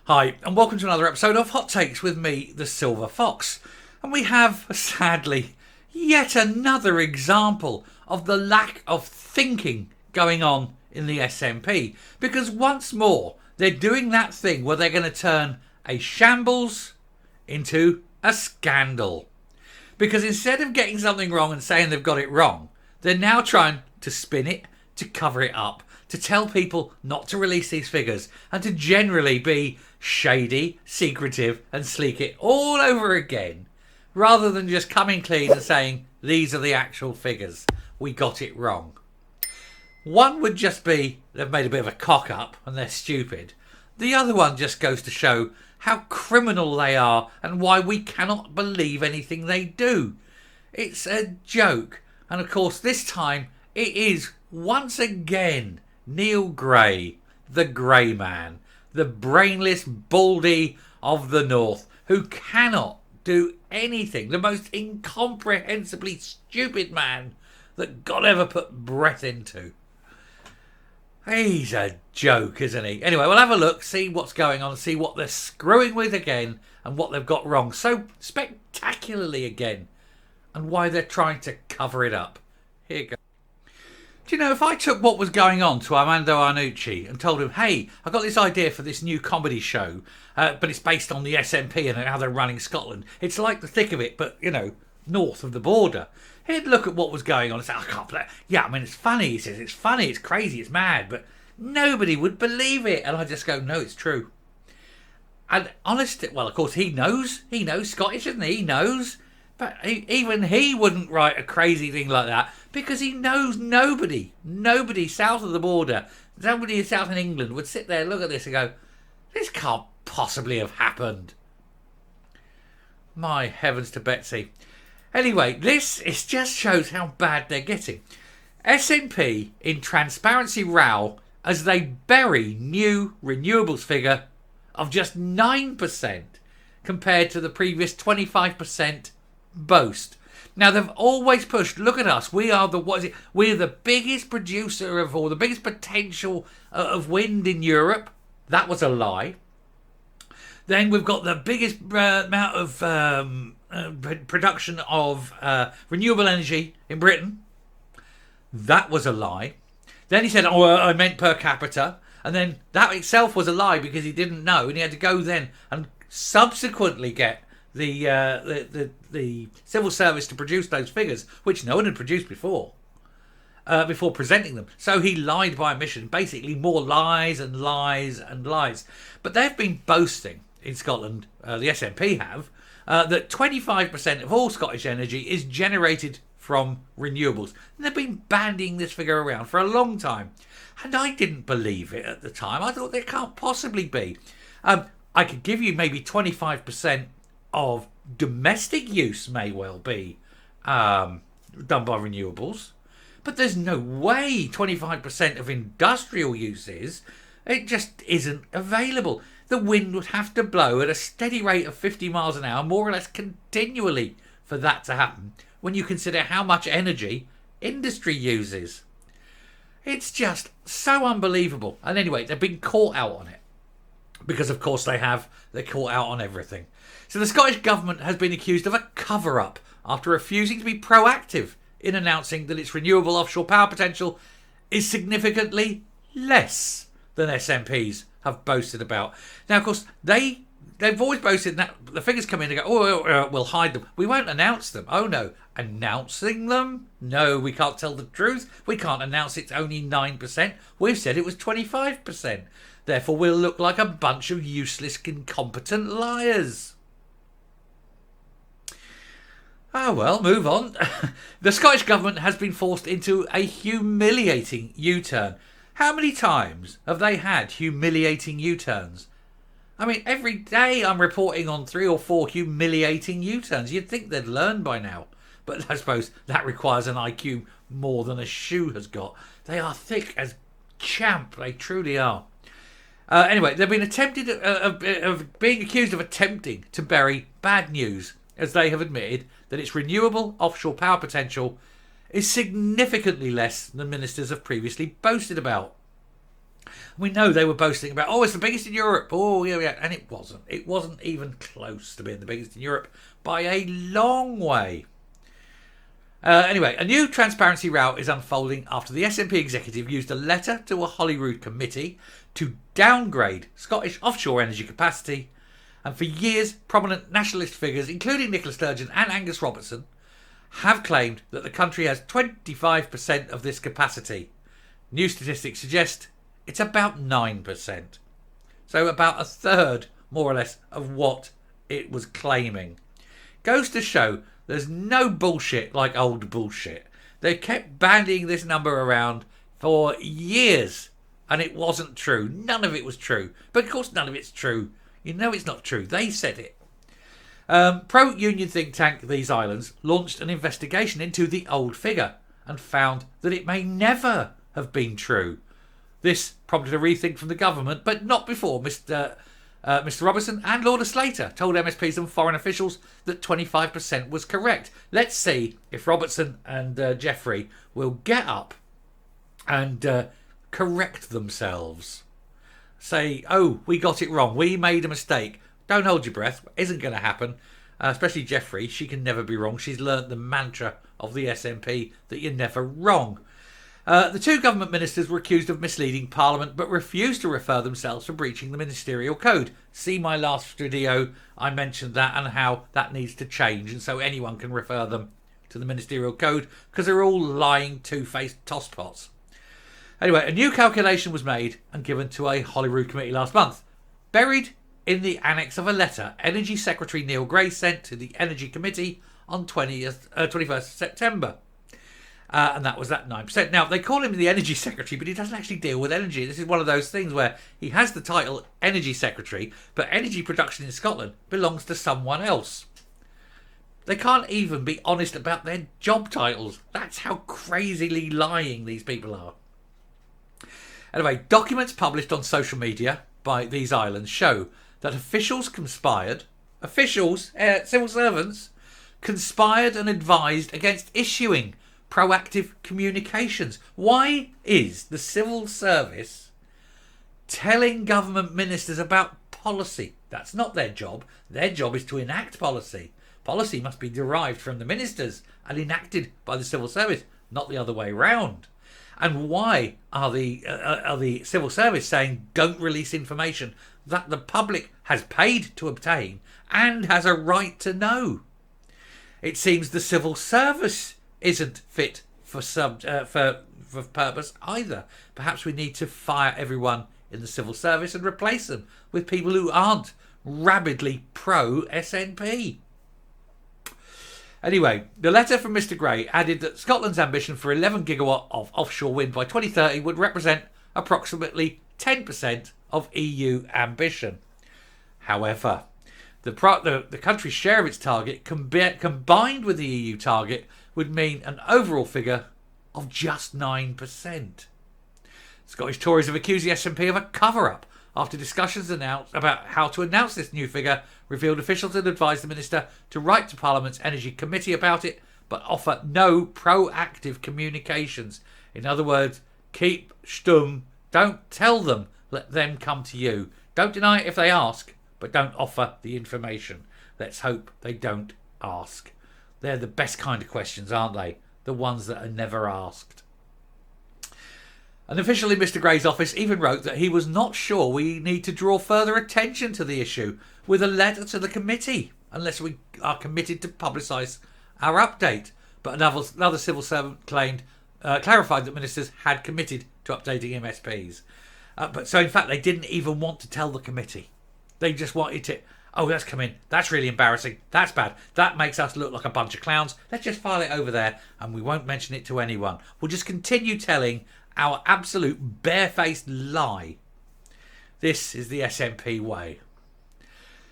Hi, and welcome to another episode of Hot Takes with me, the Silver Fox. And we have, sadly, yet another example of the lack of thinking going on in the SNP. Because once more, they're doing that thing where they're going to turn a shambles into a scandal. Because instead of getting something wrong and saying they've got it wrong, they're now trying to spin it, to cover it up, to tell people not to release these figures, and to generally be shady, secretive, and sleek it all over again, rather than just coming clean and saying, these are the actual figures. We got it wrong. One would just be, they've made a bit of a cock up and they're stupid. The other one just goes to show how criminal they are and why we cannot believe anything they do. It's a joke. And of course, this time it is once again Neil Gray, the Grey Man, the brainless baldy of the North, who cannot do anything. The most incomprehensibly stupid man that God ever put breath into. He's a joke, isn't he? Anyway, we'll have a look, see what's going on, see what they're screwing with again and what they've got wrong so spectacularly again, and why they're trying to cover it up. Here you go. Do you know, if I took what was going on to Armando Iannucci and told him, hey, I've got this idea for this new comedy show, but it's based on the SNP and how they're running Scotland. It's like the thick of it, but, you know, north of the border. He'd look at what was going on and say, I can't believe it. Yeah, I mean, it's funny. He says, it's funny, it's crazy, it's mad, but nobody would believe it. And I just go, no, it's true. And honestly, well, of course, he knows Scottish, isn't he? He knows. But even he wouldn't write a crazy thing like that because he knows nobody south of the border, nobody south in England would sit there, look at this and go, this can't possibly have happened. My heavens to Betsy. Anyway, this just shows how bad they're getting. SNP in transparency row as they bury new renewables figure of just 9% compared to the previous 25% boast. Now they've always pushed, look at us, we are we're the biggest producer of, or the biggest potential of wind in Europe. That was a lie. Then we've got the biggest amount of production of renewable energy in Britain. That was a lie. Then he said, I meant per capita. And then that itself was a lie because he didn't know, and he had to go then and subsequently get the civil service to produce those figures, which no one had produced before presenting them. So he lied by omission. Basically, more lies and lies and lies. But they've been boasting in Scotland, the SNP have, that 25% of all Scottish energy is generated from renewables. And they've been bandying this figure around for a long time. And I didn't believe it at the time. I thought there can't possibly be. I could give you maybe 25% of domestic use may well be done by renewables. But there's no way 25% of industrial use is. It just isn't available. The wind would have to blow at a steady rate of 50 miles an hour, more or less continually, for that to happen, when you consider how much energy industry uses. It's just so unbelievable. And anyway, they've been caught out on it. Because, of course, they're caught out on everything. So the Scottish Government has been accused of a cover-up after refusing to be proactive in announcing that its renewable offshore power potential is significantly less than SNPs have boasted about. Now, of course, they've always boasted that the figures come in and go, we'll hide them. We won't announce them. Oh, no. Announcing them? No, we can't tell the truth. We can't announce it's only 9%. We've said it was 25%. Therefore, we'll look like a bunch of useless, incompetent liars. Oh, well, move on. The Scottish Government has been forced into a humiliating U-turn. How many times have they had humiliating U-turns? I mean, every day I'm reporting on 3 or 4 humiliating U-turns. You'd think they'd learn by now. But I suppose that requires an IQ more than a shoe has got. They are thick as champ. They truly are. Anyway, they've been being accused of attempting to bury bad news, as they have admitted that its renewable offshore power potential is significantly less than ministers have previously boasted about. We know they were boasting about, oh, it's the biggest in Europe. Oh, yeah, yeah. And it wasn't. It wasn't even close to being the biggest in Europe by a long way. Anyway, a new transparency row is unfolding after the SNP executive used a letter to a Holyrood committee to downgrade Scottish offshore energy capacity. And for years, prominent nationalist figures, including Nicola Sturgeon and Angus Robertson, have claimed that the country has 25% of this capacity. New statistics suggest it's about 9%. So about a third, more or less, of what it was claiming. Goes to show there's no bullshit like old bullshit. They kept bandying this number around for years, and it wasn't true. None of it was true. But of course none of it's true. You know it's not true. They said it. Pro-union think tank These Islands launched an investigation into the old figure and found that it may never have been true. This prompted a rethink from the government, but not before Mr. Robertson and Lord Slater told MSPs and foreign officials that 25% was correct. Let's see if Robertson and Jeffrey will get up and correct themselves. Say, oh, we got it wrong. We made a mistake. Don't hold your breath. Isn't going to happen. Especially Jeffrey. She can never be wrong. She's learnt the mantra of the SNP that you're never wrong. The two government ministers were accused of misleading Parliament but refused to refer themselves for breaching the ministerial code. See my last video. I mentioned that and how that needs to change, and so anyone can refer them to the ministerial code because they're all lying two-faced tosspots. Anyway, a new calculation was made and given to a Holyrood committee last month. Buried in the annex of a letter Energy Secretary Neil Gray sent to the Energy Committee on 21st September. And that was that 9%. Now, they call him the Energy Secretary, but he doesn't actually deal with energy. This is one of those things where he has the title Energy Secretary, but energy production in Scotland belongs to someone else. They can't even be honest about their job titles. That's how crazily lying these people are. Anyway, documents published on social media by These Islands show that officials, civil servants, conspired and advised against issuing proactive communications. Why is the civil service telling government ministers about policy? That's not their job. Their job is to enact policy. Policy must be derived from the ministers and enacted by the civil service, not the other way round. And why are the civil service saying don't release information that the public has paid to obtain and has a right to know? It seems the civil service isn't fit for purpose either. Perhaps we need to fire everyone in the civil service and replace them with people who aren't rabidly pro-SNP. Anyway, the letter from Mr. Gray added that Scotland's ambition for 11 gigawatt of offshore wind by 2030 would represent approximately 10% of EU ambition. However, the country's share of its target combined with the EU target would mean an overall figure of just 9%. Scottish Tories have accused the SNP of a cover-up after discussions about how to announce this new figure revealed officials had advised the minister to write to Parliament's Energy Committee about it but offer no proactive communications. In other words, keep stum, don't tell them, let them come to you. Don't deny it if they ask, but don't offer the information. Let's hope they don't ask. They're the best kind of questions, aren't they? The ones that are never asked. An official in Mr. Gray's office even wrote that he was not sure we need to draw further attention to the issue with a letter to the committee unless we are committed to publicise our update. But another civil servant clarified that ministers had committed to updating MSPs. So in fact, they didn't even want to tell the committee. They just wanted to, oh, that's come in. That's really embarrassing. That's bad. That makes us look like a bunch of clowns. Let's just file it over there and we won't mention it to anyone. We'll just continue telling our absolute barefaced lie. This is the SNP way.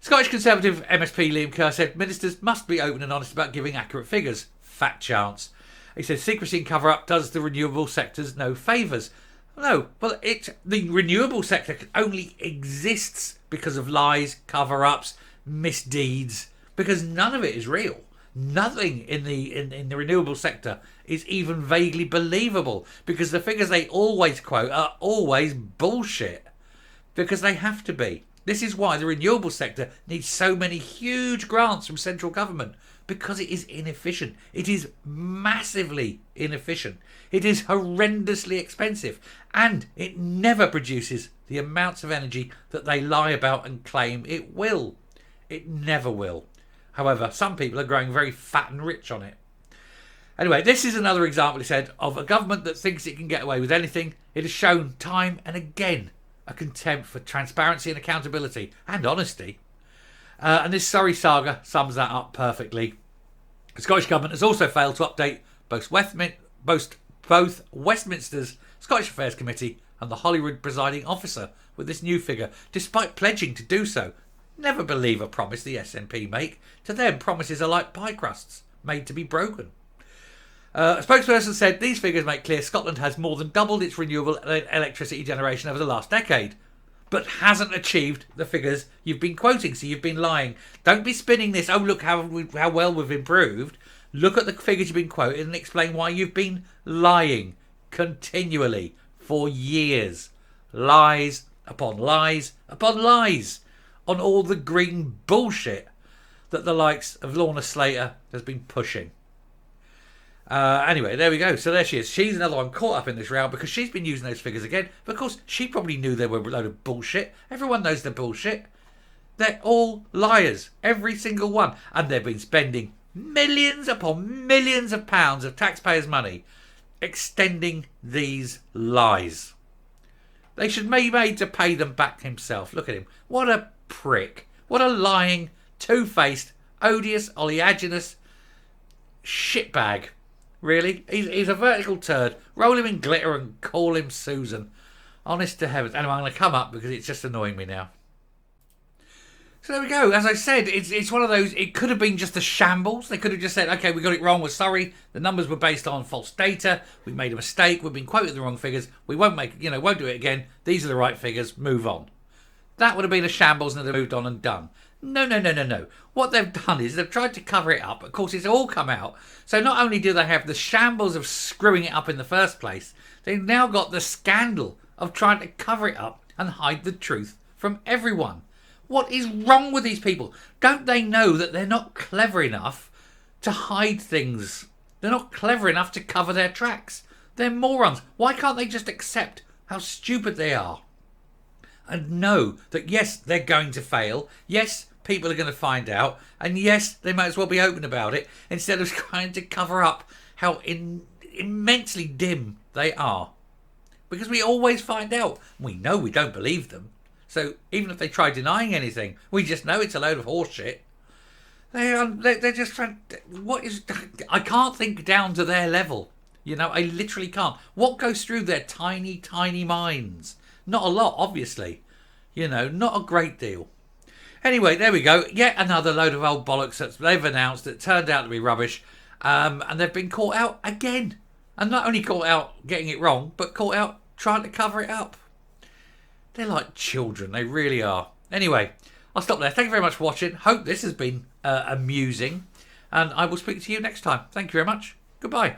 Scottish Conservative MSP Liam Kerr said ministers must be open and honest about giving accurate figures. Fat chance. He said secrecy and cover-up does the renewable sectors no favours. No, well, the renewable sector only exists because of lies, cover-ups, misdeeds, because none of it is real. Nothing in the renewable sector is even vaguely believable, because the figures they always quote are always bullshit, because they have to be. This is why the renewable sector needs so many huge grants from central government, because it is inefficient. It is massively inefficient. It is horrendously expensive, and it never produces the amounts of energy that they lie about and claim it will. It never will. However, some people are growing very fat and rich on it. Anyway, this is another example, he said, of a government that thinks it can get away with anything. It has shown time and again a contempt for transparency and accountability and honesty. And this sorry saga sums that up perfectly. The Scottish Government has also failed to update both Westminster's Scottish Affairs Committee and the Holyrood presiding officer with this new figure, despite pledging to do so. Never believe a promise the SNP make. To them, promises are like pie crusts, made to be broken. A spokesperson said these figures make clear Scotland has more than doubled its renewable electricity generation over the last decade, but hasn't achieved the figures you've been quoting, so you've been lying. Don't be spinning this, oh look how well we've improved. Look at the figures you've been quoting and explain why you've been lying continually for years. Lies upon lies upon lies on all the green bullshit that the likes of Lorna Slater has been pushing. Anyway, there we go. So there she is. She's another one caught up in this row because she's been using those figures again. But of course, she probably knew they were a load of bullshit. Everyone knows they're bullshit. They're all liars. Every single one. And they've been spending millions upon millions of pounds of taxpayers' money extending these lies. They should be made to pay them back himself. Look at him. What a prick. What a lying, two-faced, odious, oleaginous shitbag. Really? He's a vertical turd. Roll him in glitter and call him Susan. Honest to heavens. Anyway, I'm going to come up because it's just annoying me now. So there we go. As I said, it's one of those, it could have been just a shambles. They could have just said, okay, we got it wrong. We're sorry. The numbers were based on false data. We made a mistake. We've been quoting the wrong figures. We won't do it again. These are the right figures. Move on. That would have been a shambles and they'd have moved on and done. No. What they've done is they've tried to cover it up. Of course, it's all come out. So not only do they have the shambles of screwing it up in the first place, they've now got the scandal of trying to cover it up and hide the truth from everyone. What is wrong with these people? Don't they know that they're not clever enough to hide things? They're not clever enough to cover their tracks. They're morons. Why can't they just accept how stupid they are? And know that, yes, they're going to fail. Yes, people are going to find out. And yes, they might as well be open about it instead of trying to cover up how immensely dim they are. Because we always find out. We know we don't believe them. So even if they try denying anything, we just know it's a load of horseshit. They're just trying. I can't think down to their level. I literally can't. What goes through their tiny, tiny minds? Not a lot, obviously. Not a great deal. Anyway, there we go. Yet another load of old bollocks that they've announced that turned out to be rubbish. And they've been caught out again. And not only caught out getting it wrong, but caught out trying to cover it up. They're like children. They really are. Anyway, I'll stop there. Thank you very much for watching. Hope this has been amusing. And I will speak to you next time. Thank you very much. Goodbye.